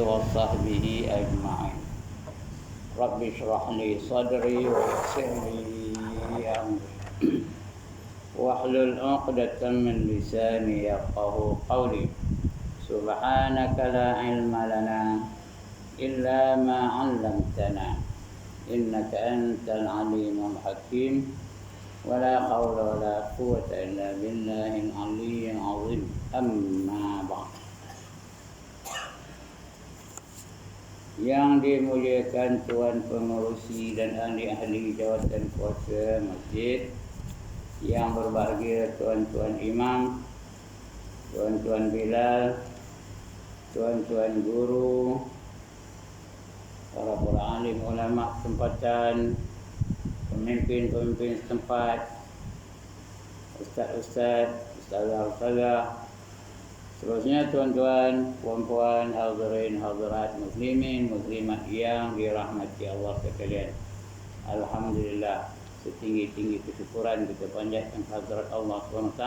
وصحبه أجمعين. رب اشرح لي صدري ويسر لي أمري واحلل عقدة من لساني يفقه قولي. سبحانك لا علم لنا إلا ما علمتنا إنك أنت العليم الحكيم. ولا حول ولا قوة إلا بالله العلي العظيم. أما بعد. Yang dimuliakan Tuan Pengerusi dan ahli-ahli jawatan kuasa masjid, yang berbahagia tuan-tuan imam, tuan-tuan Bilal, tuan-tuan guru, para alim ulama tempatan, pemimpin-pemimpin setempat, ustaz-ustaz, ustazah-ustazah, seterusnya tuan-tuan, puan-puan, hadirin, hadirat, muslimin, muslimat yang dirahmati Allah sekalian. Alhamdulillah, setinggi-tinggi kesyukuran kita panjatkan hadirat Allah SWT.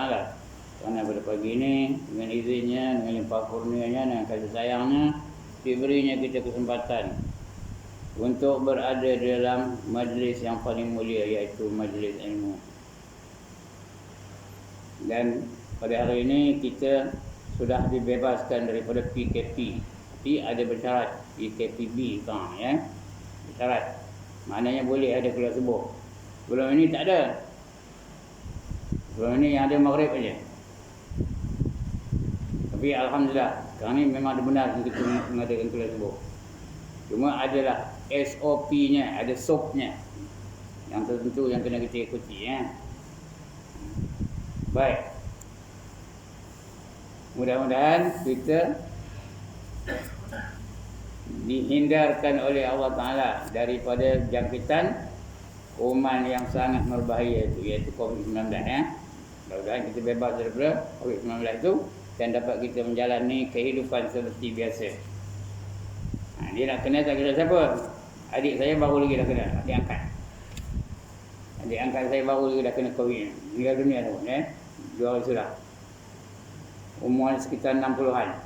Kerana pada pagi ini, dengan izinnya, dengan limpah kurnianya, dengan kasih sayangnya, diberinya kita kesempatan untuk berada dalam majlis yang paling mulia, iaitu majlis ilmu. Dan pada hari ini kita sudah dibebaskan daripada PKP. Tapi ada bersyarat PKPB ya. Bersyarat. Maknanya boleh ada keluar subuh. Sebelum ini tak ada. Sebelum ini yang ada maghrib aja. Tapi alhamdulillah, sekarang ni memang ada benar kita mengadakan keluar subuh. Cuma adalah SOP-nya, ada SOP-nya yang tertentu yang kena kita ikuti ya. Baik. Mudah-mudahan kita dihindarkan oleh Allah Ta'ala daripada jangkitan kuman yang sangat berbahaya itu, iaitu COVID-19 ya. Mudah-mudahan kita bebas daripada COVID-19 itu dan dapat kita menjalani kehidupan seperti biasa. Dia nak kena tak kena siapa? Adik saya baru lagi dah kena, adik angkat. Adik angkat saya baru lagi dah kena COVID. Meninggal dunia tu ya. 2 hari sudah. Umur sekitar 60-an.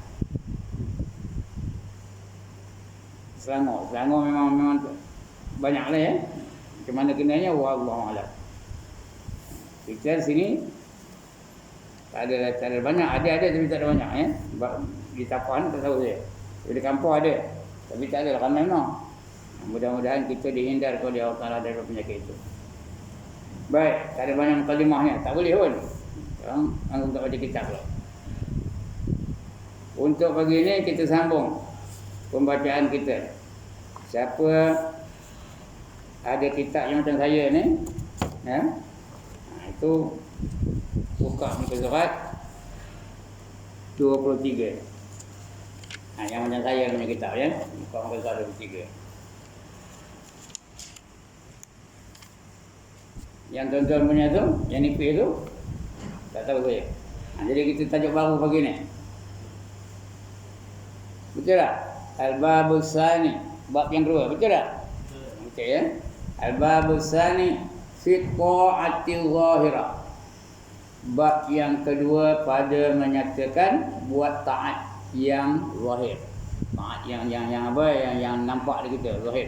Selangor memang banyak lah ya. Macam mana kenanya wallahu a'lam. Kita sini tak ada banyak, ada tapi tak ada banyak ya. Di Tapan tak tahu saya. Di kampung ada, tapi tak ada lah ramai memang. Mudah-mudahan kita dihindarkan oleh Allah Ta'ala dari penyakit itu. Baik, tak ada banyak kalimahnya, tak boleh pun. Anggap tak baca kitab pula. Untuk pagi ini kita sambung pembacaan kita. Siapa ada kitab yang macam saya ni ya, itu buka muka surat 23. Yang macam saya punya kitab ya, buka muka surat 23. Yang tuan-tuan punya tu, yang nipis tu tak tahu saya. Jadi kita tajuk baru pagi ni. Betul tak? Al-Babus Sani, bab yang kedua, betul tak? Betul ya. Al-Babus Sani fi ta'atil zahirah. Bab yang kedua pada menyatakan buat taat yang zahir. Taat yang apa? Yang nampak di kita, zahir.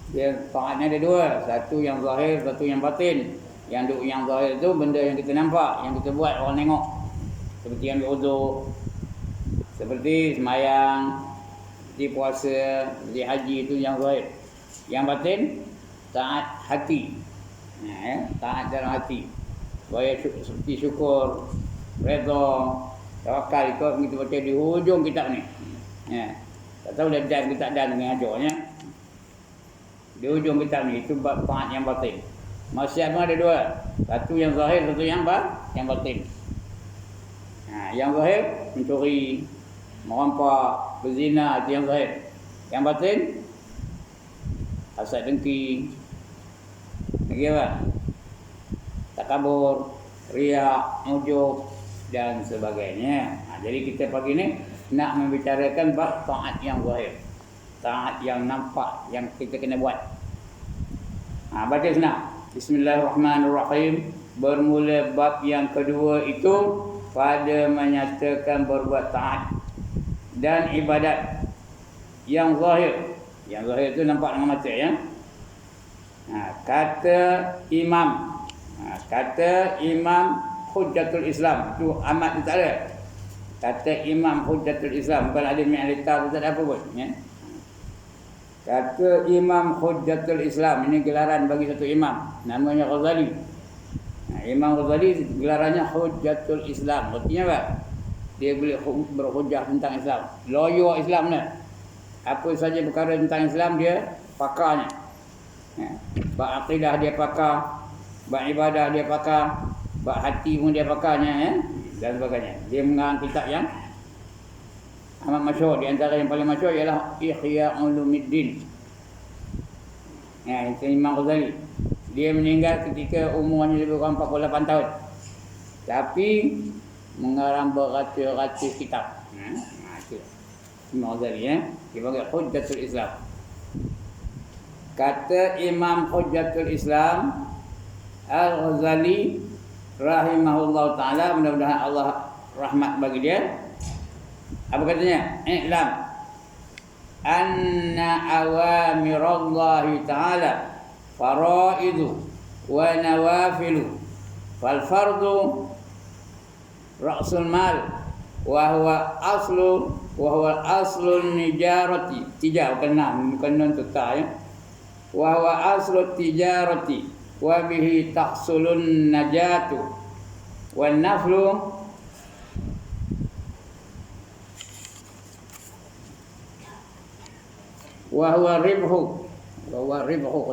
Dia taatnya ada dua, satu yang zahir, satu yang batin. Yang zahir tu benda yang kita nampak, yang kita buat orang tengok. Seperti yang berwuduk, seperti sembahyang, seperti puasa, seperti haji, itu yang zahir. Yang batin, taat hati. Taat dalam hati. Supaya seperti syukur, redha, tawakal, itu kita baca di hujung kitab ni. Tak tahu dah dan kita dan dengan ajarnya. Di hujung kitab ni, itu bab taat yang batin. Maksiat pun ada dua. Satu yang zahir, satu yang batin. Yang zahir, mencuri, merampak, berzina, itu yang zahir. Yang batin, hasad dengki, lagi apa? Takabur, riak, ujub dan sebagainya. Jadi kita pagi ni nak membicarakan bab taat yang zahir, taat yang nampak, yang kita kena buat. Baca senang. Bismillahirrahmanirrahim. Bermula bab yang kedua itu pada menyatakan berbuat taat. dan ibadat yang zahir. Yang zahir itu nampak dengan mata ya. Kata Imam Hujjatul Islam itu amat tak ada. Kata Imam Hujjatul Islam, bukan ada mi'alita tak ada apa pun ya. Kata Imam Hujjatul Islam, ini gelaran bagi satu imam namanya Ghazali. Imam Ghazali gelarannya Hujjatul Islam. Artinya apa? Dia boleh berhujjah tentang Islam, lawyer Islam ni. Apa saja perkara tentang Islam dia pakarnya. Bab akidah dia pakar, bab ibadah dia pakar, bab hati pun dia pakarnya ya, dan sebagainya. Dia mengarang kitab yang amat masyhur. Di antara yang paling masyhur ialah Ihya Ulumuddin. Itu Imam Ghazali. Dia meninggal ketika umurnya lebih kurang 48 tahun. Tapi mengarang beratus-ratus kitab. Imam Ghazali ya. Dia panggil Hujjatul Islam. Kata Imam Hujjatul Islam Al-Ghazali rahimahullah ta'ala, mudah-mudahan Allah rahmat bagi dia. Apa katanya? I'lam anna awamirallahi ta'ala faraidu wa nawafilu fal fardu ra'sul mal wa huwa aslun nijarati bukan nun tetap ya. Wa huwa aslu tijarati wa bihi tahsulun najatu wan naflu wa huwa ribhu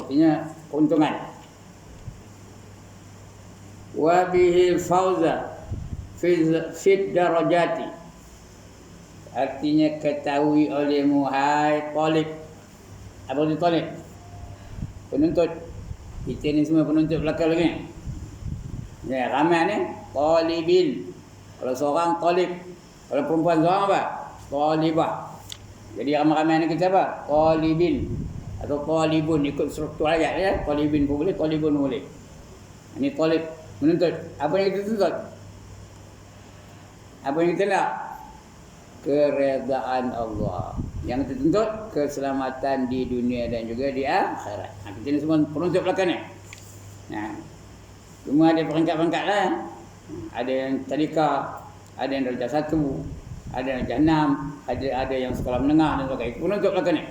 artinya keuntungan. Wa bihi fauza fi darajati, artinya ketahui olehmu hai talib. Apa itu talib? Penuntut. Kita ni semua penuntut belakang lagi. Ya, ramai ni talibin. Kalau seorang talib, kalau perempuan seorang apa? Talibah. Jadi ramai-ramai ni kita apa? Talibin atau talibun, ikut struktur ayat ya. Talibin pun boleh, talibun pun boleh. Ini talib, menuntut. Apa yang kita tuntut? Apa yang kita nak? Keredaan Allah. Yang kita tuntut keselamatan di dunia dan juga di akhirat. Kita ni semua penuntut belakang ni. Cuma ada perangkat-perangkat lah. Ada yang tadika, ada yang darjah 1, ada yang darjah 6, ada yang sekolah menengah dan sebagainya. Penuntut belakang ni.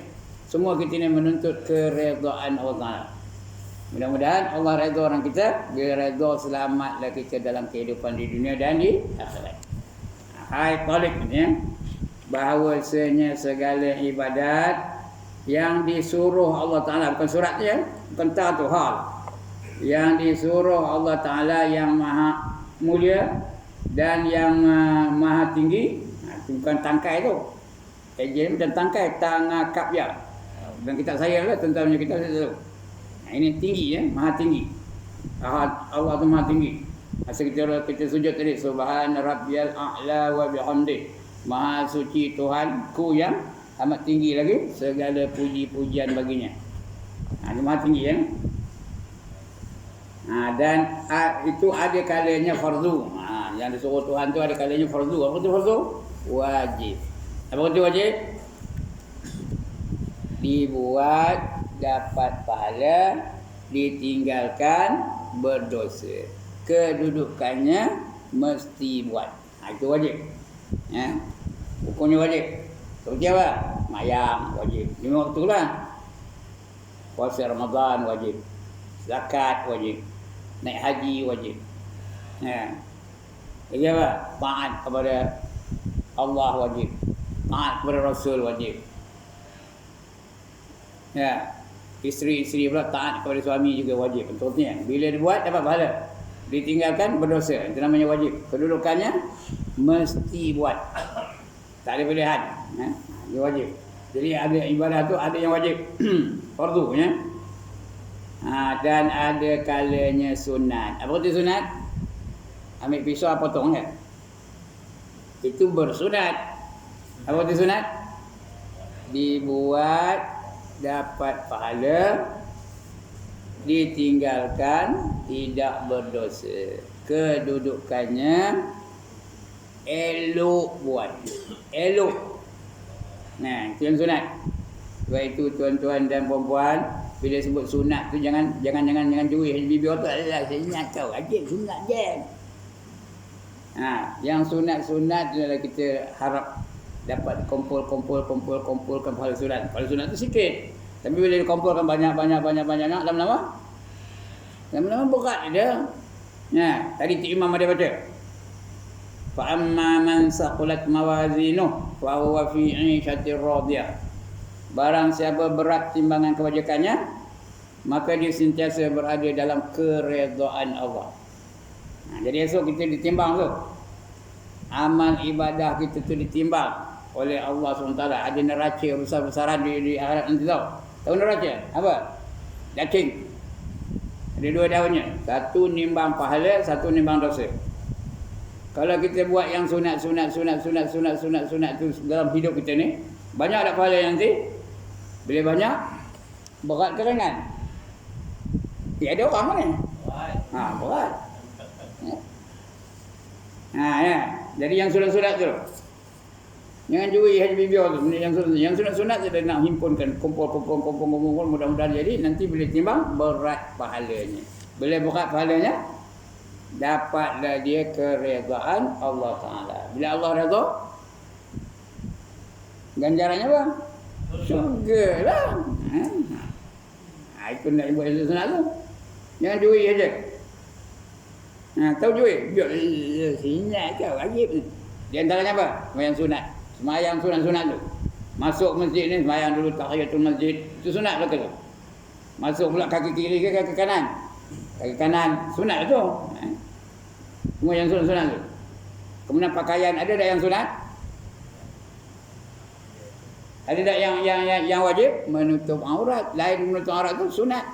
Semua kita ni menuntut keredaan Allah. Mudah-mudahan Allah redha orang kita, dia redha selamatlah kita dalam kehidupan di dunia dan di akhirat. Hai talib ni ya. Bahawasanya segala ibadat yang disuruh Allah Ta'ala, bukan surat ya, bukan tu hal, yang disuruh Allah Ta'ala yang maha mulia dan yang maha tinggi. Bukan tangkai tu, ejen macam tangkai, tangakap ya. Dan kitab saya lah tentangnya kitab saya tu. Ini tinggi ya, maha tinggi. Allah tu maha tinggi. Asal kita sujud tadi, subhana rabbiyal a'la wa bihamdih. Maha suci Tuhanku yang amat tinggi lagi, segala puji-pujian baginya. Dia maha tinggi ya. Dan itu ada kalanya fardu. Yang disuruh Tuhan tu ada kalanya fardu. Apa tu fardu? Wajib. Apa itu wajib? Dibuat dapat pahala, ditinggalkan berdosa. Kedudukannya mesti buat. Itu wajib. Ya. Hukumnya wajib. Seperti apa? Mayang wajib. 5 waktu lah. Puasa Ramadan wajib. Zakat wajib. Naik haji wajib. Ya. Jadi apa? Taat kepada Allah wajib. Taat kepada Rasul wajib. Ya. Isteri-isteri pula taat kepada suami juga wajib. Contohnya, bila dibuat dapat pahala, ditinggalkan berdosa. Itu namanya wajib. Kedudukannya mesti buat. Tak ada pilihan. Dia wajib. Jadi ada ibadah tu ada yang wajib. Fardu ya. Dan ada kalanya sunat. Apa itu sunat? Ambil pisau potong kan? Itu bersunat. Apa itu sunat? Dibuat dapat pahala, ditinggalkan tidak berdosa. Kedudukannya elok buat. Elok. Nah, itu yang sunat. Sebab itu tuan-tuan dan puan-puan, bila sebut sunat tu jangan jui. Bibi otak adalah saya ingat kau, ajib sunat je. Yang sunat-sunat adalah kita harap dapat kumpulkan pahala sunat. Pahala sunat tu sikit. Tapi bila dikumpulkan banyak lama-lama berat dia. Tadi Cik Imam ada baca. Fa amma man saqulat mawazinuh fa huwa fi 'ishatir radiyah. Barang siapa berat timbangan kebajikannya, maka dia sentiasa berada dalam keredaan Allah. Jadi esok kita ditimbang tu. Amal ibadah kita tu ditimbang oleh Allah SWT. Ada neraca besar-besaran di akhirat nanti tau. Tahu neraca? Apa? Daging. Ada dua daunnya. Satu nimbang pahala, satu nimbang dosa. Kalau kita buat yang sunat tu dalam hidup kita ni, banyak tak pahala nanti? Bila banyak, berat ke ringan? Tiada orang ni. Berat. Ya. Jadi yang sunat-sunat tu. Jangan jui haji bibi tu. Yang sunat-sunat dia nak himpunkan kumpul mudah-mudahan jadi nanti bila timbang berat pahalanya. Bila berat pahalanya dapatlah dia keredaan Allah Taala. Bila Allah redha ganjarannya apa? Syurga lah. Itu nak buat sunat tu. Jangan jui aja. Tahu jui? Biar sinat kau wajib. Di antaranya apa? Sembahyang sunat. Sembahyang sunat tu. Masuk masjid ni sembahyang dulu tahiyatul masjid. Itu sunat ke tu? Masuk pula kaki kiri ke kaki kanan? Kaki kanan sunat tu. Semua yang sunat tu. Kemudian pakaian ada tak yang sunat? Ada tak yang wajib? Menutup aurat. Lain menutup aurat tu sunat.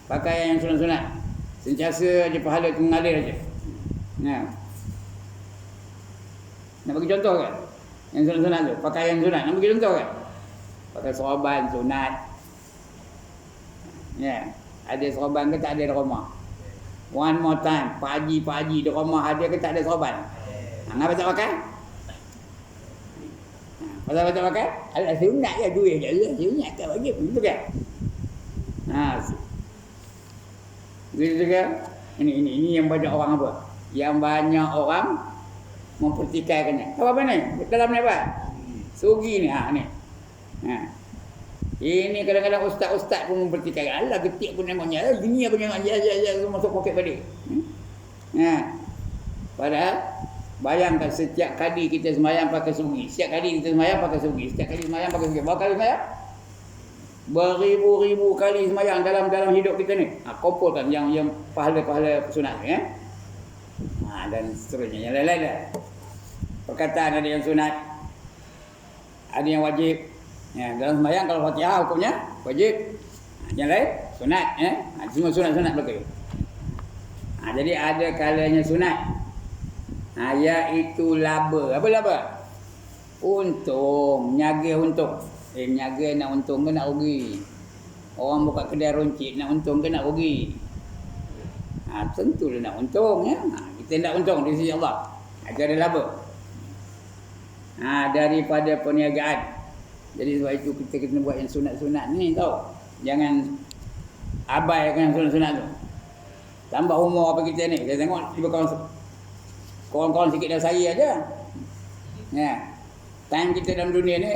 Pakaian yang sunat-sunat. Sentiasa aja pahala tu mengalir aja. Nak bagi contoh kan? Yang sunat-sunat tu, pakaian sunat. Nak bagi contoh kan? Pakai serban sunat. Ada serban ke tak ada di rumah? One more time, Pak Haji di rumah ada ke tak ada serban? Kenapa tak pakai? Pasal tak pakai? Alah sunat je duit je. Sunat tak wajib, betul kan? Begitu juga. Ini yang banyak orang apa? Yang banyak orang mempertikaikannya. Tahu apa ni? Dalam ni apa? Sugi ni. Ni. Ini kadang-kadang ustaz-ustaz pun mempertikaikan. Alah getik pun nengoknya. Gini aku nengok. Ya, masuk poket balik. Padahal bayangkan setiap kali kita sembahyang pakai sugi. Setiap kali kita sembahyang pakai sugi. Berapa kali sembahyang? Beribu-ribu kali sembahyang dalam hidup kita ni. Kumpulkan yang pahala-pahala sunat ni. Dan seterusnya. Yang lain-lain dah. Perkataan ada yang sunat, ada yang wajib. Dalam sembahyang kalau Fatihah hukumnya wajib. Yang lain sunat. Semua sunat-sunat betul. Jadi ada kalanya sunat. Iaitu laba. Apa laba? Untung, menyaga untung. Menyaga nak untung ke nak rugi? Orang buka kedai runcit nak untung ke nak rugi? Tentulah nak untung ya. Kita nak untung di sisi Allah. Itu ada laba. Daripada perniagaan. Jadi sebab itu kita kena buat yang sunat-sunat ni tau. Jangan abaikan sunat-sunat tu. Tambah umur apa kita ni. Saya tengok tiba kawan-kawan sikit dah saya aja. Time kita dalam dunia ni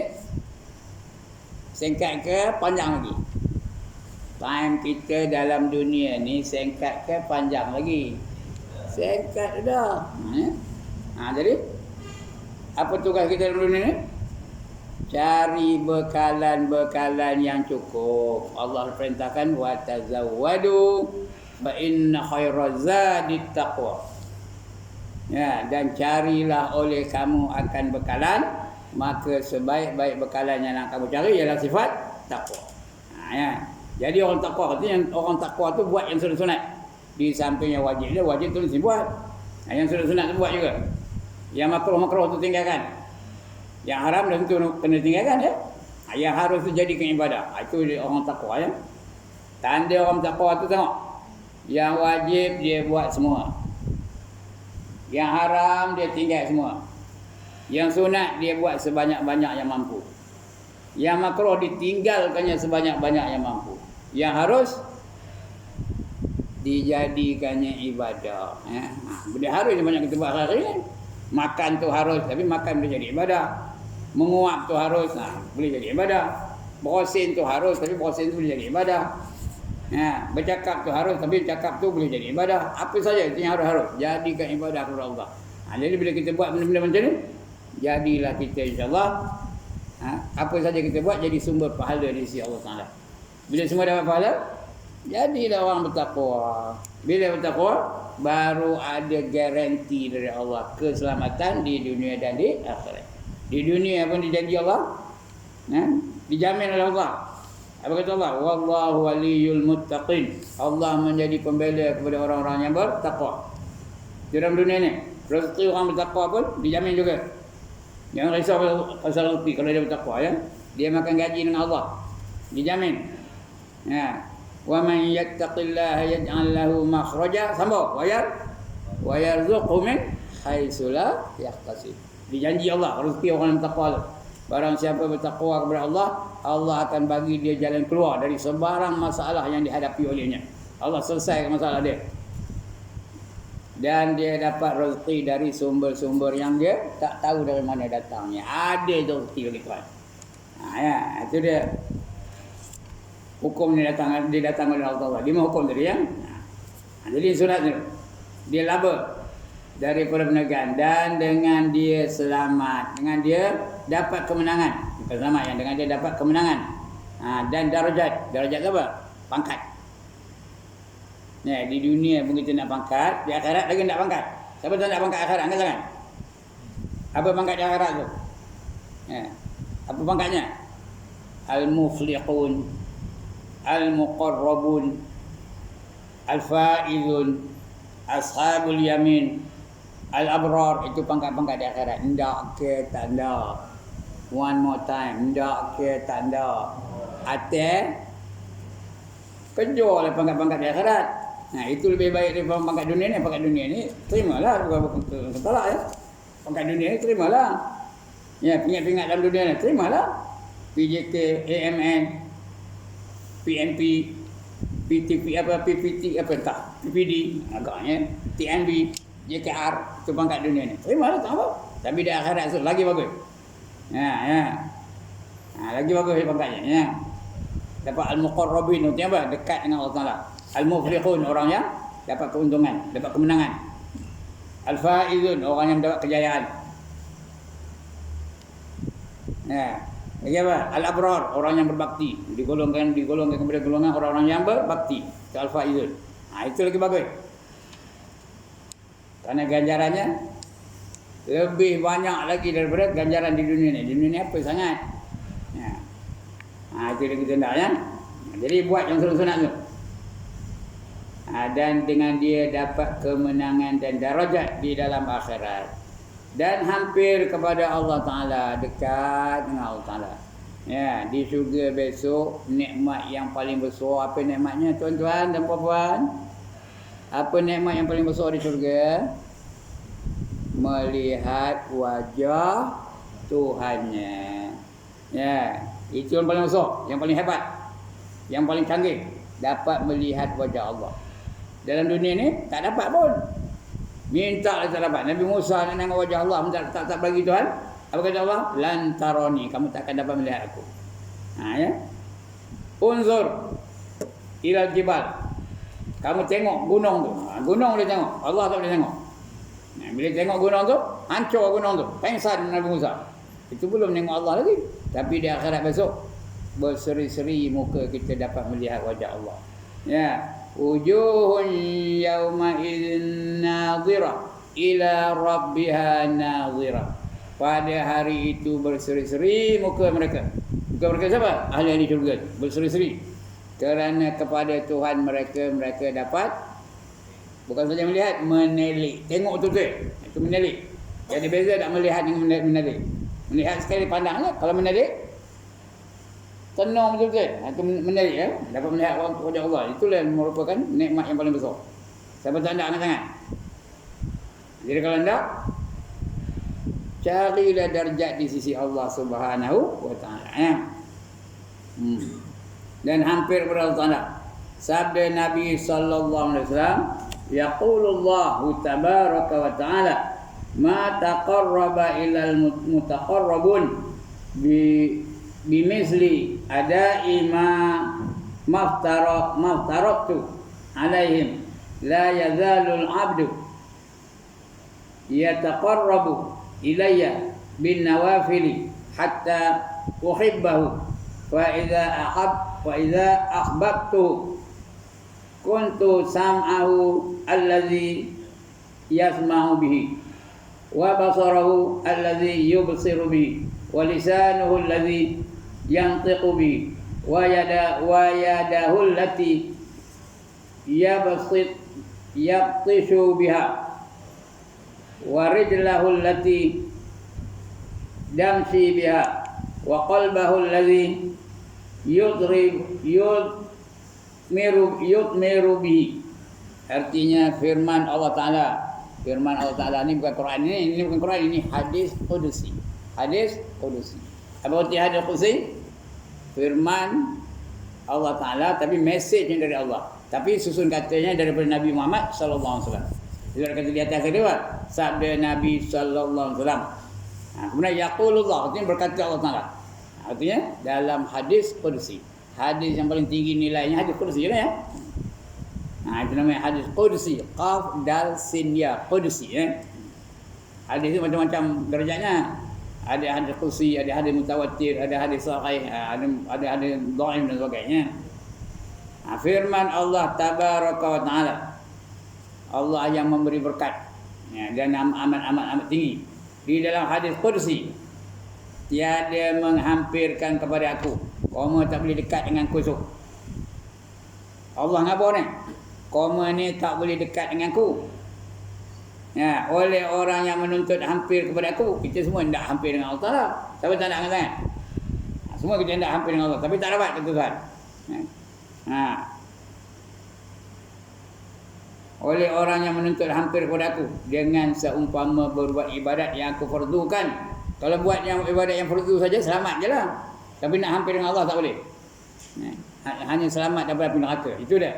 singkat ke panjang lagi? Time kita dalam dunia ni singkat ke panjang lagi? Singkat dah. Jadi apa tugas kita dalam dunia ni? Cari bekalan-bekalan yang cukup. Allah perintahkan wa tazawwadu fa inna khairaz zadi taqwa. Dan carilah oleh kamu akan bekalan, maka sebaik-baik bekalan yang nak kamu cari ialah sifat takwa. Jadi orang takwa tu buat yang sunat-sunat. Di samping yang wajib dia, wajib tu mesti buat. Yang sunat-sunat tu buat juga. Yang makruh-makruh tu tinggalkan. Yang haram dah tentu kena tinggalkan ya. Yang harus tu jadikan ibadah. Itu orang takwa ya. Tanda orang takwa tu tengok. Yang wajib dia buat semua. Yang haram dia tinggal semua. Yang sunat dia buat sebanyak-banyak yang mampu. Yang makruh ditinggalkannya sebanyak-banyak yang mampu. Yang harus dijadikannya ibadah. Benda harus yang banyak kita buat hari ni. Makan tu harus, tapi makan boleh jadi ibadah. Menguap tu harus, boleh jadi ibadah. Bersin tu harus, tapi bersin tu boleh jadi ibadah. Bercakap tu harus, tapi cakap tu boleh jadi ibadah. Apa saja yang harus jadikan ibadah kepada Allah. Jadi bila kita buat benda-benda macam ni, jadilah kita insya-Allah apa saja kita buat jadi sumber pahala di sisi Allah Taala. Bila semua dapat pahala, jadilah orang bertakwa. Bila bertakwa, baru ada garanti dari Allah keselamatan di dunia dan di akhirat. Di dunia pun dijanji Allah, dijamin oleh Allah. Apa kata Allah? Wallahu waliyul muttaqin. Allah menjadi pembela kepada orang-orang yang bertakwa. Di dalam dunia ni, rezeki orang bertakwa pun dijamin juga. Jangan risau pasal rezeki kalau dia bertakwa, ya. Dia makan gaji dengan Allah. Dijamin. Wa man yattaqillaha yaj'al lahu makhraja. Sambung. Wa yarzuqhu min haitsu la yahtasib. Dijanji Allah rezeki orang yang bertakwa tu. Barang siapa bertakwa kepada Allah, Allah akan bagi dia jalan keluar dari sebarang masalah yang dihadapi olehnya. Allah selesaikan masalah dia. Dan dia dapat rezeki dari sumber-sumber yang dia tak tahu dari mana datangnya. Ada rezeki bagi Tuhan. Itu dia. Hukum ni datang oleh Allah. 5 hukum tadi, ya. Jadi surat tu dia laba daripada penegaan, dan dengan dia selamat, dengan dia dapat kemenangan. Bukan selamat, yang dengan dia dapat kemenangan. Dan darajat apa? Pangkat. Di dunia pun kita nak pangkat, di akhirat lagi nak pangkat. Siapa tak nak pangkat akhirat? Angkat tangan. Apa pangkat di akhirat tu? Apa pangkatnya? Al-muflihun, al-muqarrabun, al-faizun, ashabul yamin, al-abrar. Itu pangkat-pangkat di akhirat. Ndak ke tanda. One more time. Ndak ke tanda. Ate kejual pangkat-pangkat di akhirat. Itu lebih baik daripada pangkat dunia ni. Pangkat dunia ni terimalah, bukan tolak, ya. Pangkat dunia ni terimalah. Ya, pingat-pingat dalam dunia ni terimalah. PJK, AMN, PNP, PTP apa, PPT apa entah, PPD agaknya, TNB, JKR, itu pangkat dunia ni. Terimalah, tak apa. Tapi di akhirat tu lagi bagus. Lagi bagus pangkatnya, ya. Dapat al-muqarrabin, itu apa? Dekat dengan Allah Taala. Al-muflihun, orang yang dapat keuntungan, dapat kemenangan. Al-faizun, orang yang dapat kejayaan. Lagi apa? Al-abrar, orang yang berbakti. Digolongkan kepada golongan orang-orang yang berbakti. Itu al-faizun. Itu lagi bagus. Karena ganjarannya lebih banyak lagi daripada ganjaran di dunia ni. Di dunia ni apa sangat? Itu lagi tanda, ya. Jadi buat yang sunat-sunat tu. Dan dengan dia dapat kemenangan dan darajat di dalam akhirat. Dan hampir kepada Allah Ta'ala, dekat dengan Allah Ta'ala. Ya, di syurga besok, nikmat yang paling besar. Apa nikmatnya, tuan-tuan dan puan-puan? Apa nikmat yang paling besar di syurga? Melihat wajah Tuhannya. Ya, itu yang paling besar, yang paling hebat, yang paling canggih. Dapat melihat wajah Allah. Dalam dunia ni tak dapat pun. Minta lah tak dapat. Nabi Musa nak tengok wajah Allah, tak bagi Tuhan. Apa kata Allah? Lan tarani, kamu tak akan dapat melihat aku. Ya. Unzur ilal jibal. Kamu tengok gunung tu. Gunung boleh tengok, Allah tak boleh tengok. Bila tengok gunung tu, hancur gunung tu. Pengsan Nabi Musa. Itu belum tengok Allah lagi. Tapi di akhirat besok, berseri-seri muka kita dapat melihat wajah Allah. Ya. Wujuhun yawma idzin nadhirah ila rabbiha nadhirah. Pada hari itu berseri-seri muka mereka. Muka mereka siapa? Ahli syurga. Berseri-seri. Kerana kepada Tuhan mereka dapat bukan saja melihat, menelik. Tengok betul-betul. Itu menelik. Jadi beza tak melihat dengan menelik. Melihat sekali pandanglah. Kalau menelik, tenang betul-betul. Itu menarik, ya. Dapat melihat wajah Allah. Itulah yang merupakan nikmat yang paling besar. Siapa tak nak angkat tangan. Jadi kalau anda carilah darjat di sisi Allah Subhanahu wa taala. Dan hampir kepada Allah Taala. Sabda Nabi sallallahu alaihi wasallam, yaqulullahu tabaraka wa taala, ma taqarraba ilal mutaqarrabun bimithli adai maftaratu alaihim la yazalul abdu yataqarrabu ilayya bin nawafili hatta uhibbahu wa idza ahbabtu kuntu sam'ahu alladhi yasma'u bihi wa basarahu alladhi yubsiru bihi wa lisanuhu alladhi yantiqu bihi wa yadahu allati yabtishu biha wa rijlahu allati damshi biha wa qalbahu alladhi yudmiru bihi. Artinya firman Allah Ta'ala. Firman Allah Ta'ala ini bukan Quran. Ini bukan Quran, ini hadis Qudusi. Hadis Qudusi. Apa arti hadis Qudusi? Firman Allah Ta'ala tapi mesejnya dari Allah. Tapi susun katanya daripada Nabi Muhammad sallallahu alaihi wasallam. Dia kata di atas tadi apa? Sabda Nabi sallallahu alaihi wasallam. Kemudian yaqulullah, artinya berkata Allah Ta'ala. Artinya dalam hadis Qudusi. Hadis yang paling tinggi nilainya hadis Qudusi ya. Itu namanya hadis Qudusi. Qaf dal sin ya, Qudusi ya. Hadis itu macam-macam derajatnya. Ada hadis Qudusi, ada hadis mutawatir, ada hadis sahih, ada hadis dhaif dan sebagainya. Firman Allah tabaraka wa taala. Allah yang memberi berkat dan amat tinggi. Di dalam hadis Qudusi, tiada menghampirkan kepada aku. Kamu tak boleh dekat dengan aku esok. Allah ngapa ni? Kamu ni tak boleh dekat dengan aku. Oleh orang yang menuntut hampir kepada aku. Kita semua hendak hampir dengan Allah Ta'ala. Siapa tak nak dengan saya? Semua kita hendak hampir dengan Allah. Tapi tak dapat kata Tuhan. Oleh orang yang menuntut hampir kepada aku. Dengan seumpama berbuat ibadat yang aku fardukan. Kalau buat yang ibadat yang fardu saja, selamat je lah. Tapi nak hampir dengan Allah tak boleh. Hanya selamat daripada api neraka. Itu dah.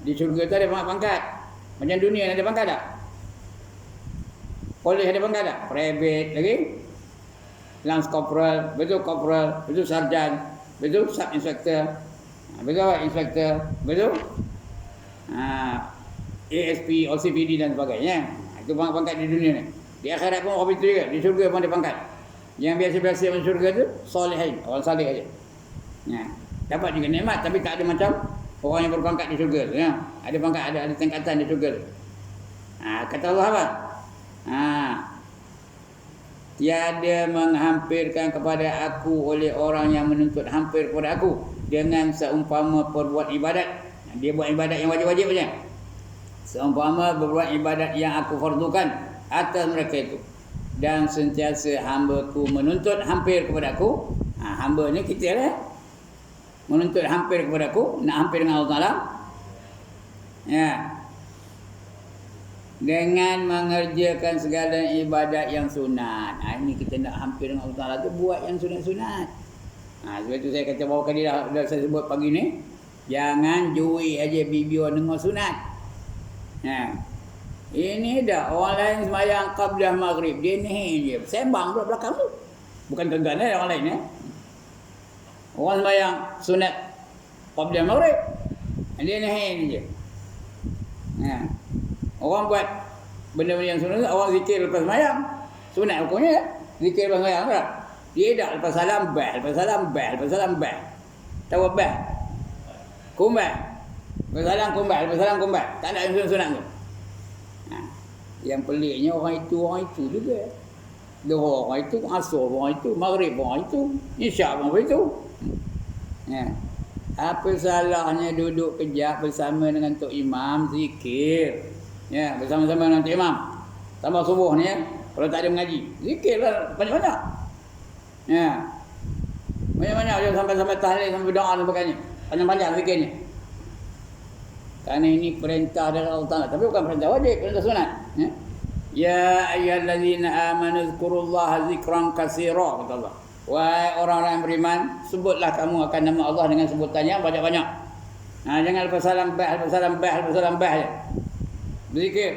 Di syurga tu ada pangkat. Macam dunia ada pangkat tak? Polis ada pangkat tak? Private lagi. Lance corporal, betul corporal, betul sarjan, betul sub inspector, betul inspector, betul ASP, OCPD dan sebagainya. Itu pangkat di dunia ni. Di akhirat pun orang itu juga. Di syurga pun ada pangkat. Yang biasa-biasa masuk syurga tu salihin, orang salih aja. Dapat juga nikmat tapi tak ada macam orang yang berpangkat di syurga tu. Ada pangkat, ada tingkatan di syurga tu. Kata Allah apa? Tiada menghampirkan kepada aku oleh orang yang menuntut hampir kepada aku dengan seumpama perbuat ibadat. Dia buat ibadat yang wajib-wajib saja. Seumpama berbuat ibadat yang aku fardukan atas mereka itu. Dan sentiasa hamba-Ku menuntut hampir kepada aku. Hamba ni kita lah. Menuntut hampir kepada aku, nak hampir dengan Allah Ta'ala. Dengan mengerjakan segala ibadat yang sunat. Ini kita nak hampir dengan Allah Ta'ala tu buat yang sunat-sunat. Sebab tu saya kata bawa kali dah saya sebut pagi ni. Jangan jui aja bibi orang dengar sunat. Ini dah orang lain sembahyang qablah maghrib, dia ni je sembang pula belakang tu. Bukan tuan-tuan orang lain Orang sembahyang sunat qablah maghrib, dia ni je. Orang buat benda-benda yang sunat, orang zikir lepas sembahyang. Sunat hukumnya zikir lepas sembahyang tak? Dia dah lepas salam bel, lepas salam bel, lepas salam bel. Tahu bel? Kumbal. Lepas salam kumbal, lepas salam kumbal. Tak ada yang sunat tu. Yang peliknya orang itu juga. Duhur orang itu, asar orang itu, maghrib orang itu, isyak orang itu. Apa salahnya duduk kejap bersama dengan Tok Imam zikir. Bersama-sama dengan Tok Imam. Tambah subuh ni kalau tak ada mengaji, zikirlah banyak-banyak. Banyak-banyak dia sampai tahlil, sampai doa dan sebagainya. Panjang-panjang zikirnya. Kerana ini perintah dari Allah Ta'ala. Tapi bukan perintah wajib, perintah sunat. Ya ayyuhallazina amanu dzkurullaha dzikran katsira, kata Allah. Wahai orang-orang yang beriman, sebutlah kamu akan nama Allah dengan sebutannya banyak-banyak. Jangan lepas salam bah je. Berzikir.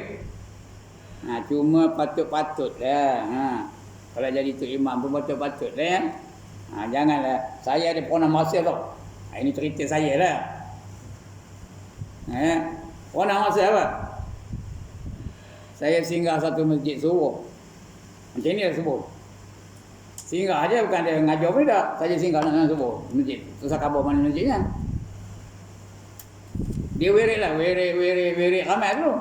Cuma patut-patut lah. Kalau jadi tu imam pun patut-patut lah. Janganlah. Saya ada pernah masa tau. Ini cerita saya lah. Pernah masa apa? Saya singgah satu masjid subuh. Macam ni lah subuh. Singgah aja, bukan dia ngajar pun tak. Saya singgah nak subuh masjid. Susah khabar mana masjidnya. Dia wirid lah, wirid ramai tu.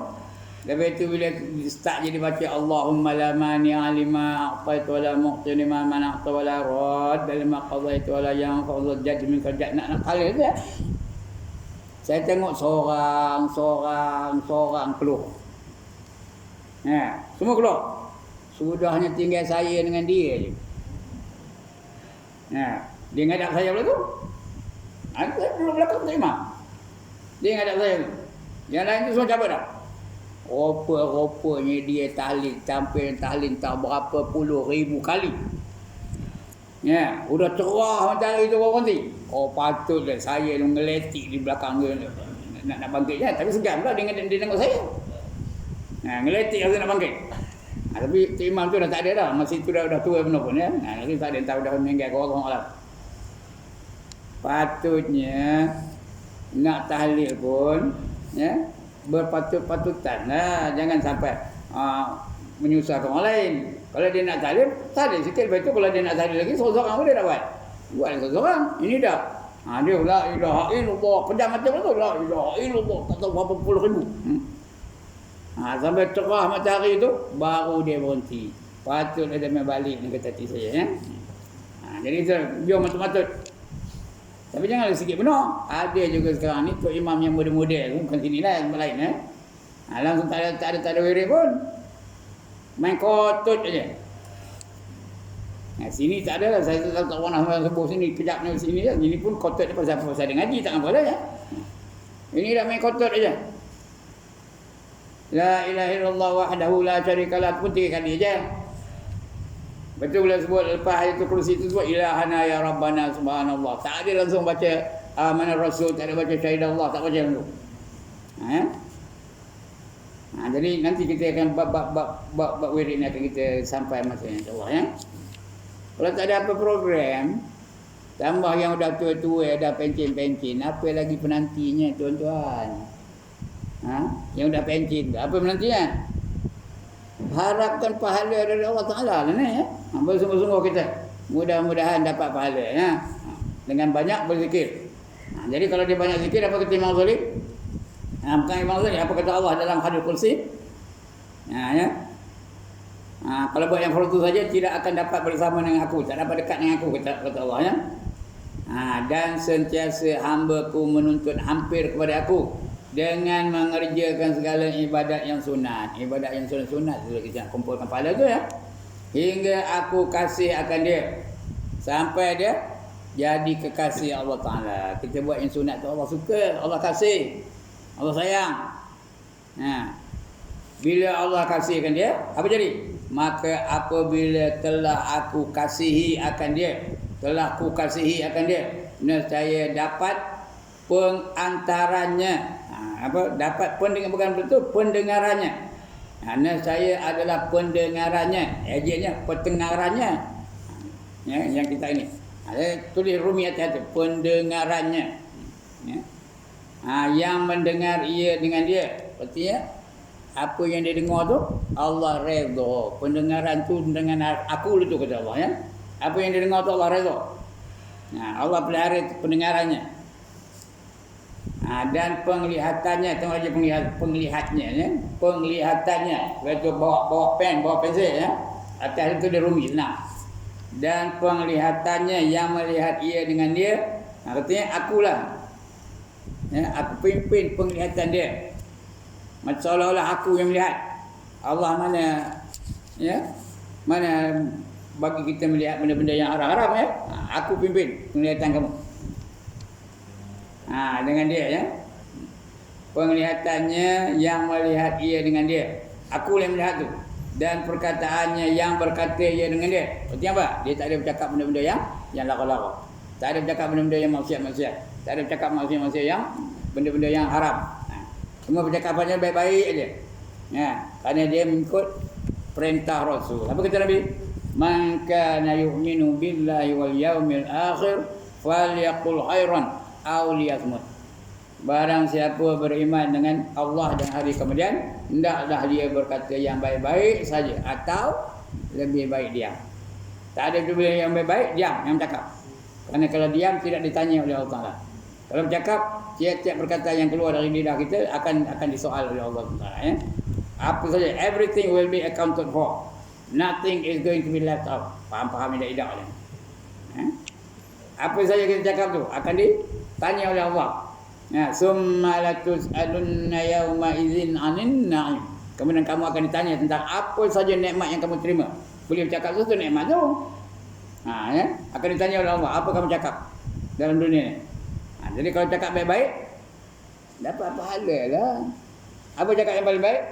Lepas tu bila start jadi baca Allahumma la mani'a lima a'taitu wa la mu'ti lima mana'ta wa la radda lima qadaitu wa la yanfa'u dzal jadd minka jadd, nak kali tu. Saya tengok seorang keluar. Semua keluar. Sudahnya tinggal saya dengan dia je. Dia ngadap saya pula tu. Aku duduk belakang tak imam. Dia ngadap saya tu. Yang lain tu semua cabut dah. Rupa-rupanya dia tahlil, sampai tahlil tak berapa puluh ribu kali. Udah cerah matahari tu berhenti. Patutlah saya ngeletik di belakang dia. Nak bangkit je. Tapi segan pula dia tengok saya. Ngeletik aku nak bangkit. Tapi tu imam tu dah tak ada dah. Masa tu dah tua benar pun ya. Jadi tak ada tahu dah meninggal ke orang lah. Patutnya nak tahlil pun berpatut-patutan lah. Jangan sampai menyusahkan orang lain. Kalau dia nak tahlil sikit. Lepas tu kalau dia nak tahlil lagi, seorang pun dia nak buat. Buat seorang. Ini dah. Dia la ilaha illallah. Pedang macam tu. La ilaha illallah. Tak tahu berapa puluh ribu. Sampai cerah matahari tu, baru dia berhenti. Patutlah dia main balik ni kata hati saya. Jadi biar matut-matut. Tapi janganlah sikit benar. Ada juga sekarang ni tok imam yang model-model, bukan sini lah, tempat lain langsung tak ada wirid pun. Main kotut aja. Sini tak ada lah. Saya tak pernah sebut sini, kejap ni sini lah. Sini pun kotut dia pasal ada ngaji, tak apa dah. Ini dah main kotut aja. La ilaha illallah wahdahu la syarikalah pun 3 kali aja. Betul bila sebut lepas ayatul kursi itu sebut ilahana ya rabbana subhanallah. Tak ada langsung baca amanah rasul, tak ada baca syahidallah, tak baca dulu. Jadi nanti kita akan bab wirid ni akan kita sampai masanya insya-Allah ya. Kalau tak ada apa program, tambah yang dah tua-tua, dah pencin-pencin, apa lagi penantinya tuan-tuan? Yang dah pencin, apa penantinya? Harapkan pahala dari Allah Ta'ala lah ni ya. Bersungguh-sungguh kita. Mudah-mudahan dapat pahala ya. Dengan banyak berzikir. Jadi kalau dia banyak zikir, apa kata Imam Ghazali? Bukan Imam Ghazali, apa kata Allah dalam hadis kursi? Kalau buat yang fardu saja tidak akan dapat bersama dengan aku, tak dapat dekat dengan aku, kata Allah ya. Dan sentiasa hamba-Ku menuntut hampir kepada aku dengan mengerjakan segala ibadat yang sunat. Ibadat yang sunat kita nak kumpulkan pahala tu ya. Hingga aku kasih akan dia. Sampai dia jadi kekasih Allah Ta'ala. Kita buat yang sunat tu Allah suka, Allah kasih, Allah sayang. Bila Allah kasihkan dia, apa jadi? Maka apabila telah aku kasihi akan dia, nescaya dapat pengantarannya. Dapat pendengarannya. Saya adalah pendengarannya. Ejeknya pendengarannya. Yang kita ini. Tulis Rumi hati-hati. Pendengarannya. Yang mendengar ia dengan dia. Artinya apa yang dia dengar tu Allah redha. Pendengaran tu dengan aku tu kata Allah ya. Apa yang dia dengar tu Allah redha. Allah pelihara pendengarannya. Dan penglihatannya, tengok aja penglihatnya ya. Penglihatannya, lepas tu bawa pensel ya. Atas itu dia rumi senang. Dan penglihatannya yang melihat ia dengan dia, artinya akulah. Aku pimpin penglihatan dia. Macam seolah-olah aku yang melihat. Allah mana ya? Mana bagi kita melihat benda-benda yang haram-haram ya? Aku pimpin penglihatan kamu. Dengan dia ya. Penglihatannya yang melihat ia dengan dia. Aku yang melihat tu. dan perkataannya yang berkata ia dengan dia. Artinya apa? Dia tak ada bercakap benda-benda yang lara-lara. Tak ada bercakap benda-benda yang maksiat-maksiat. Tak ada bercakap maksiat-maksiat yang benda-benda yang haram. Semua percakapannya baik-baik aja. Kerana dia mengikut perintah Rasul. Apa kata Nabi? Man kana yu'minu billahi wal yaumil akhir falyaqul khairan aw liyasmut. Barang siapa beriman dengan Allah dan hari kemudian, hendaklah dia berkata yang baik-baik saja atau lebih baik diam. Tak ada benda yang baik-baik, diam, yang cakap. Kerana kalau diam tidak ditanya oleh Allah Taala. Kalau bercakap, tiap-tiap perkataan yang keluar dari lidah kita akan disoal oleh Allah Taala. Apa saja, everything will be accounted for. Nothing is going to be left out. Faham-faham tidak ni. Apa saja kita cakap tu akan ditanya oleh Allah. Summa latus'alunna yawma idzin 'anin na'im. Kemudian kamu akan ditanya tentang apa saja nikmat yang kamu terima. Boleh bercakap tu nikmat tu. Akan ditanya oleh Allah apa kamu cakap dalam dunia ni. Jadi kalau cakap baik-baik dapat pahala lah. Apa cakap yang paling baik?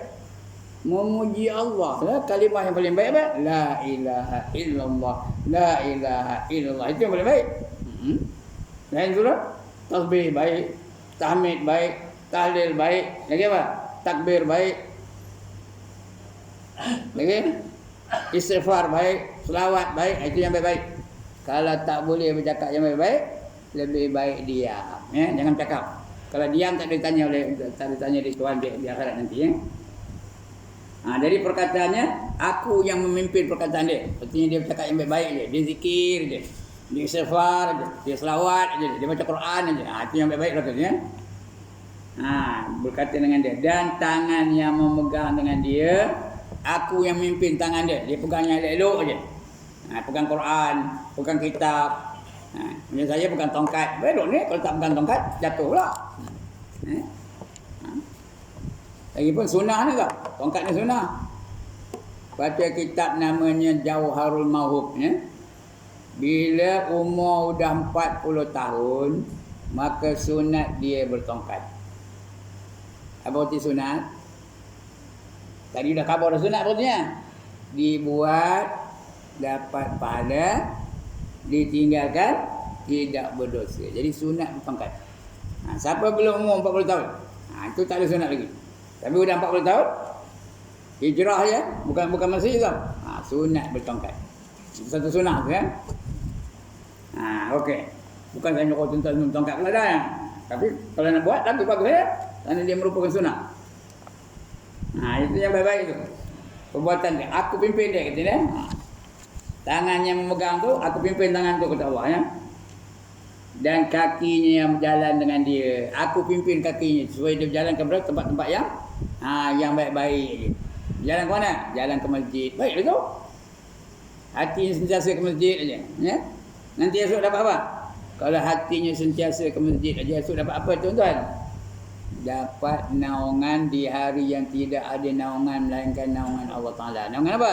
Memuji Allah lah. Kalimah yang paling baik apa? La ilaha illallah. La ilaha illallah. Itu yang paling baik. Lain surah tasbih baik, tahmid baik, tahlil baik, lagi apa? Takbir baik, lagi istighfar baik, selawat baik. Itu yang baik-baik. Kalau tak boleh bercakap yang baik-baik, lebih baik diam. Jangan cakap. Kalau diam tak ditanya di Tuhan di akhirat nanti. Dari perkataannya, aku yang memimpin perkataan dia. Artinya dia bercakap yang baik-baik je. Dia zikir je. Dia istighfar je. Dia selawat je. Dia baca Quran je. Itu yang baik-baik katanya. Berkata dengan dia. Dan tangan yang memegang dengan dia, aku yang memimpin tangan dia. Dia pegangnya elok-elok je. Pegang Quran, pegang kitab. Macam saya pegang tongkat. Elok ni kalau tak pegang tongkat, jatuh pula. Lagipun sunnah ni tak? Tongkat ni sunnah. Baca kitab namanya Jauharul Mauhub. Bila umur dah 40 tahun, maka sunat dia bertongkat. Apa arti sunat? Tadi dah khabar dah sunat artinya. Dibuat, dapat pahala, ditinggalkan, tidak berdosa. Jadi sunat bertongkat. Siapa belum umur 40 tahun? Itu tak ada sunat lagi. Tapi sudah 40 tahun, hijrah je, bukan masih tau. Sunat bertongkat. Satu sunat tu kan. Okey. Bukan saya nyuruh tuan-tuan bertongkat pula dah. Tapi kalau nak buat, tapi bagus ya. Kerana dia merupakan sunat. Itu yang baik-baik tu. Perbuatan dia. Aku pimpin dia kata dia. Tangan yang memegang tu, aku pimpin tangan tu kata Allah ya. Dan kakinya yang berjalan dengan dia, aku pimpin kakinya supaya dia berjalan ke tempat-tempat yang baik-baik. Jalan ke mana? Jalan ke masjid. Baik tu. Hati sentiasa ke masjid aja, ya. Nanti esok dapat apa? Kalau hatinya sentiasa ke masjid aja, esok dapat apa tuan-tuan? Dapat naungan di hari yang tidak ada naungan melainkan naungan Allah Taala. Naungan apa?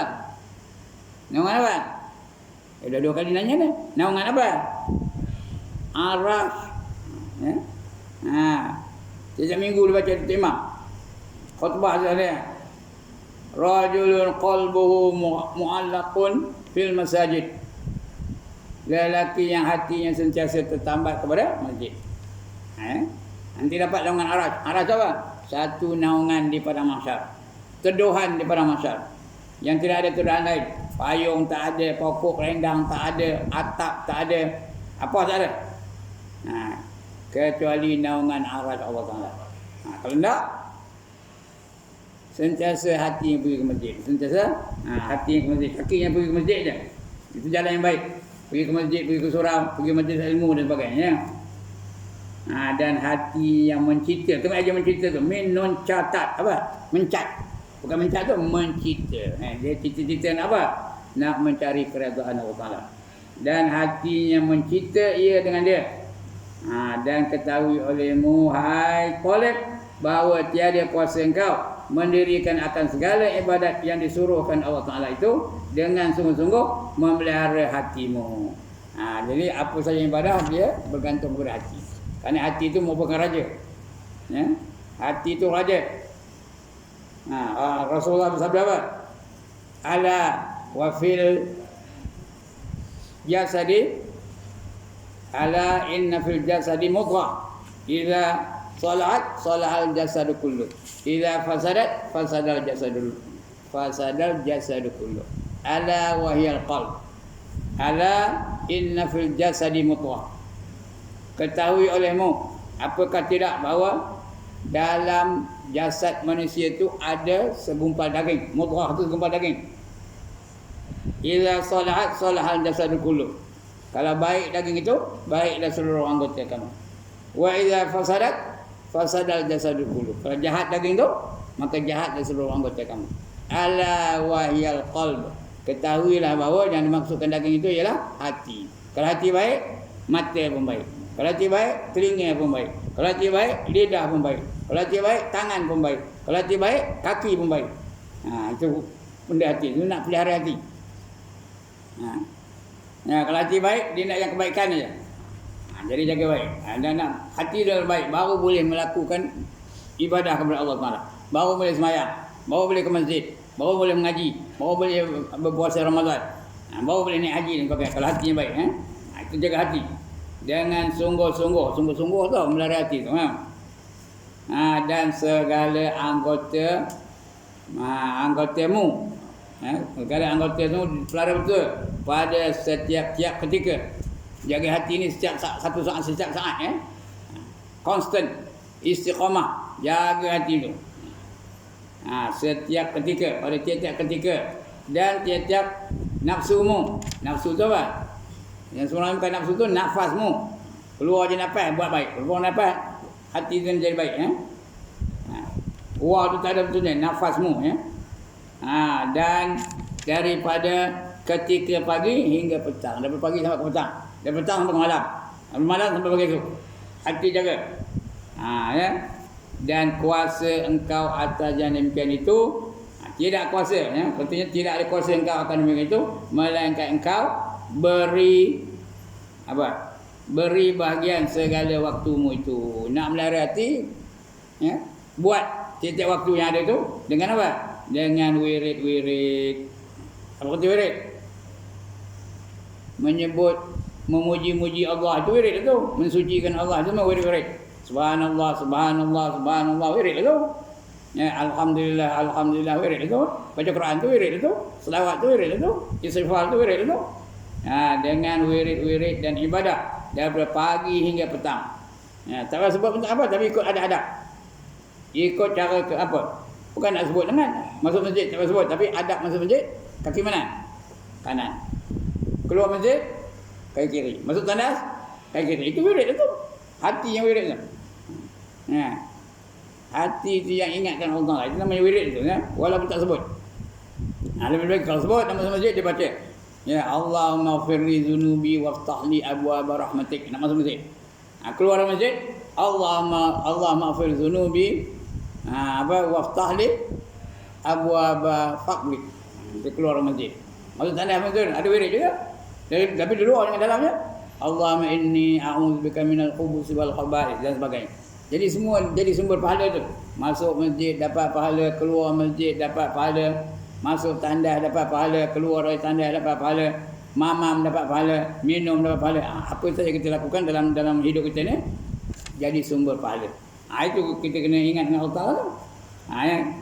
Naungan apa? Dah 2 kali nanya dah. Naungan apa? Araf. Ya. Sejak minggu dia baca Imam. Khutbah dia. Rajulun qalbuhu mu'allaqun fil masajid. Lelaki yang hatinya sentiasa tertambat kepada masjid. Nanti dapat naungan araj. Araj apa? Satu naungan di padang mahsyar. Teduhan di padang mahsyar. Yang tidak ada teduhan lain. Payung tak ada, pokok rendang tak ada, atap tak ada. Apa tak ada? Kecuali naungan araj Allah Taala. Kalau tidak, sentiasa hati yang pergi ke masjid. Sentiasa hati yang ke masjid. Kaki yang pergi ke masjid je. Itu jalan yang baik. Pergi ke masjid, pergi ke surau, pergi majlis ilmu dan sebagainya. Dan hati yang mencipta. Tengok aja mencipta tu. Min catat. Apa? Mencat. Bukan mencat tu, mencipta. Dia cita-cita nak apa? Nak mencari keredaan Allah Taala. Dan hatinya mencipta ia dengan dia. Dan ketahui olehmu, hai Talib, bahawa tiada kuasa engkau mendirikan akan segala ibadat yang disuruhkan Allah Taala itu dengan sungguh-sungguh memelihara hatimu. Jadi apa saja ibadah dia bergantung kepada hati. Kerana hati itu merupakan raja. Hati itu raja. Rasulullah bersabda apa? ala wa fil jasadi ala inna fil jasadi mudghah idza salahat salahal jasadu kullu idza fasadat fasadal jasadu kullu ala wa hiyal qalb ala inna fil jasadi mudghah. Ketahui olehmu, apakah tidak bahawa dalam jasad manusia itu ada segumpal daging. Mudghah itu segumpal daging. Idza salahat salahal jasadu kullu. Kalau baik daging itu, baiklah seluruh anggota kamu. Wa idza fasadat fasadal jasadu kullu. Kalau jahat daging itu, maka jahatlah seluruh anggota kamu. Ala wahyal qalb. Ketahuilah bahawa yang dimaksudkan daging itu ialah hati. Kalau hati baik, mata pun baik. Kalau hati baik, telinga pun baik. Kalau hati baik, lidah pun baik. Kalau hati baik, tangan pun baik. Kalau hati baik, kaki pun baik. Itu benda hati. Itu nak pelihara hati. Kalau hati baik, dia nak yang kebaikan saja. Jadi jaga baik. Dan nak hati dah baik, baru boleh melakukan ibadah kepada Allah Taala. Baru boleh sembahyang, baru boleh ke masjid, baru boleh mengaji, baru boleh berpuasa Ramadan, baru boleh naik haji dan sebagainya. Kalau hatinya baik, itu jaga hati. Dengan sungguh-sungguh tau melihara hati tu. Dan segala anggotamu, segala anggota tu pelihara betul pada setiap ketika. Jaga hati ni setiap saat, constant istiqamah, jaga hati tu. Setiap ketika, pada tiap-tiap ketika, dan tiap-tiap nafsumu. Nafsu tu apa? Yang sebenarnya bukan nafsu tu, nafasmu. Keluar je nafas, buat baik. Keluar nafas, hati tu jadi baik. Keluar tu tak ada betulnya, nafasmu. Dan daripada ketika pagi hingga petang. Daripada pagi sampai ke petang. Dari petang sampai ke malam. Dari malam sampai pagi esok. Hati jaga. Dan kuasa engkau atas yang demikian itu, tidak kuasa. Tentunya tidak ada kuasa engkau akan demikian itu, melainkan engkau beri bahagian segala waktumu itu. Nak melihara hati, buat tiap-tiap waktu yang ada itu dengan apa? Dengan wirid-wirid. Apa kata wirid? Memuji-muji Allah itu wirid itu. Mensucikan Allah itu wirid-wirid. Subhanallah, subhanallah, subhanallah, wirid itu. Alhamdulillah, alhamdulillah, wirid itu. Baca Quran itu wirid itu. Selawat itu wirid itu. Istighfar itu wirid itu. Dengan wirid-wirid dan ibadah daripada pagi hingga petang. Tak payah sebut untuk apa, tapi ikut adab-adab. Ikut cara ke apa? Bukan nak sebut dengan masuk masjid tak payah sebut, tapi adab masuk masjid kaki mana? Kanan. Keluar masjid kaki kiri. Masuk tandas kaki kiri. Itu wirid itu. Hati yang wirid itu. Hati itu yang ingatkan Allah. Itu namanya wirid itu, walaupun tak sebut. Lebih baik kalau sebut nama masjid dia baca. Ya Allahumma firli dhunubi waftahli abwaaba rahmatik. Nak masuk masjid. Keluar dari masjid, Allahumma firli dhunubi waftahli abwaaba faqrik. Dia keluar dari masjid. Masuk tandas masjid ada wirid juga. Tapi di luar dengan dalamnya Allahumma inni a'udzubika minal khubuthi wal khaba'ith dan sebagainya. Jadi semua jadi sumber pahala tu. Masuk masjid dapat pahala, keluar masjid dapat pahala, masuk tandas dapat pahala, keluar dari tandas dapat pahala, mamam dapat pahala, minum dapat pahala. Apa saja kita lakukan dalam hidup kita ni jadi sumber pahala. Itu kita kena ingat dengan Allah Taala.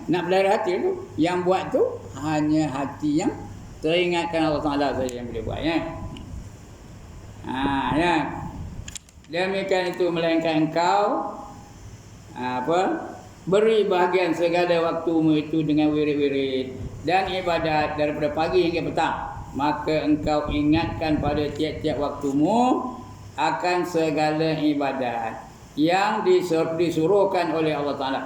Nak pelihara hati tu, yang buat tu hanya hati yang teringatkan Allah Taala saja yang boleh buat, Demikian itu melainkan engkau beri bahagian segala waktumu itu dengan wirid-wirid dan ibadat daripada pagi hingga petang. Maka engkau ingatkan pada tiap-tiap waktumu akan segala ibadat yang disuruhkan oleh Allah Ta'ala.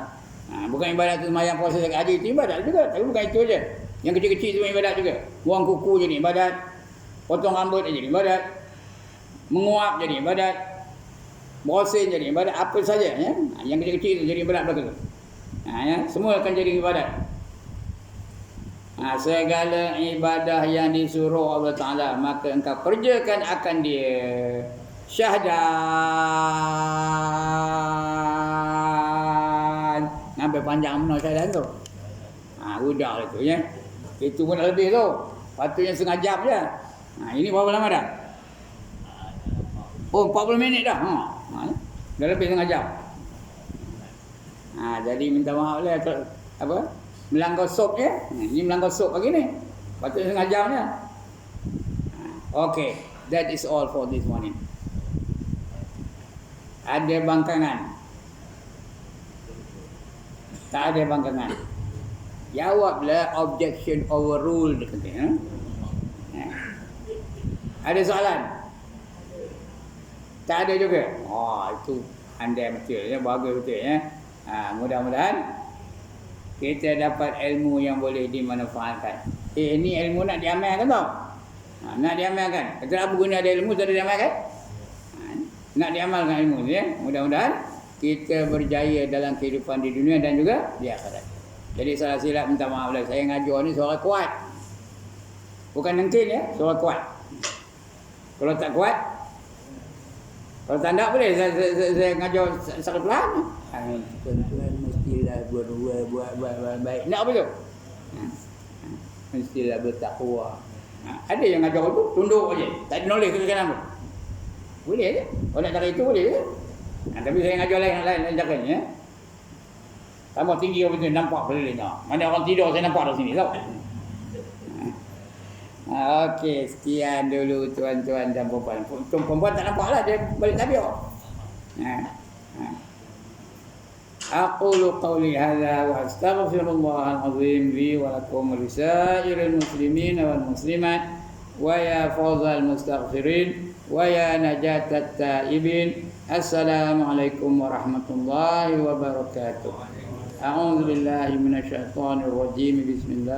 Bukan ibadat itu sembahyang, puasa, zakat, haji, itu ibadat juga. Tapi bukan itu saja. Yang kecil-kecil itu ibadat juga. Buang kuku jadi ibadat, potong rambut jadi ibadat, menguap jadi ibadat, bersin jadi ibadat, apa saja yang kecil-kecil itu jadi ibadat belaka tu. Semua akan jadi ibadat. Segala ibadah yang disuruh Allah Ta'ala maka engkau kerjakan akan dia. Syahdan. Sampai panjang mana syahadan tu. Udah itu Itu pun dah lebih tu. Patutnya setengah jam je. Ini berapa lama dah? Oh, 40 minit dah. Dah lebih setengah jam. Jadi minta maaf lah apa? Melanggar sop je. Ini melanggar sop pagi ni. Patutnya setengah jam je. Okay, that is all for this morning. Ada bangkangan? Tak ada bangkangan. Jawablah objection overruled. Ada soalan? Tak ada juga. Itu andai betul ya, bagus betul ya. Mudah-mudahan kita dapat ilmu yang boleh dimanfaatkan. Ini ilmu nak diamalkan tau. Nak diamalkan. Kenapa guna ada ilmu sudah diamalkan? Nak diamalkan ilmu ya. Mudah-mudahan kita berjaya dalam kehidupan di dunia dan juga di akhirat. Jadi salah silap minta maaf lah. Saya ngajar ni suara kuat. Bukan nengkin ya, suara kuat. Kalau tak kuat, kalau tak nak boleh saya ngajar sangat pelan. Tuan-tuan mestilah buat baik. Nak apa tu? Mestilah bertakwa. Ada yang ngajar tu tunduk aje, tak ada knowledge ke kanan pun. Boleh je. Kalau nak cara itu boleh je. Tapi saya ngajar lain caranya ya. Tambah tinggi apa tu nampak pelilihnya. Mana orang tidur saya nampak dari sini tau. Okey, sekian dulu tuan-tuan dan puan-puan. Perempuan tak nampaklah dia balik tabiat. Aqulu qawli hadza wa astaghfirullahal azim li wa lakum wa lisairil muslimin wal muslimat wa ya fawzal mustaghfirin wa ya najatat taibin. Assalamualaikum warahmatullahi wabarakatuh. A'udzu billahi minasyaitonir rajim. Bismillah.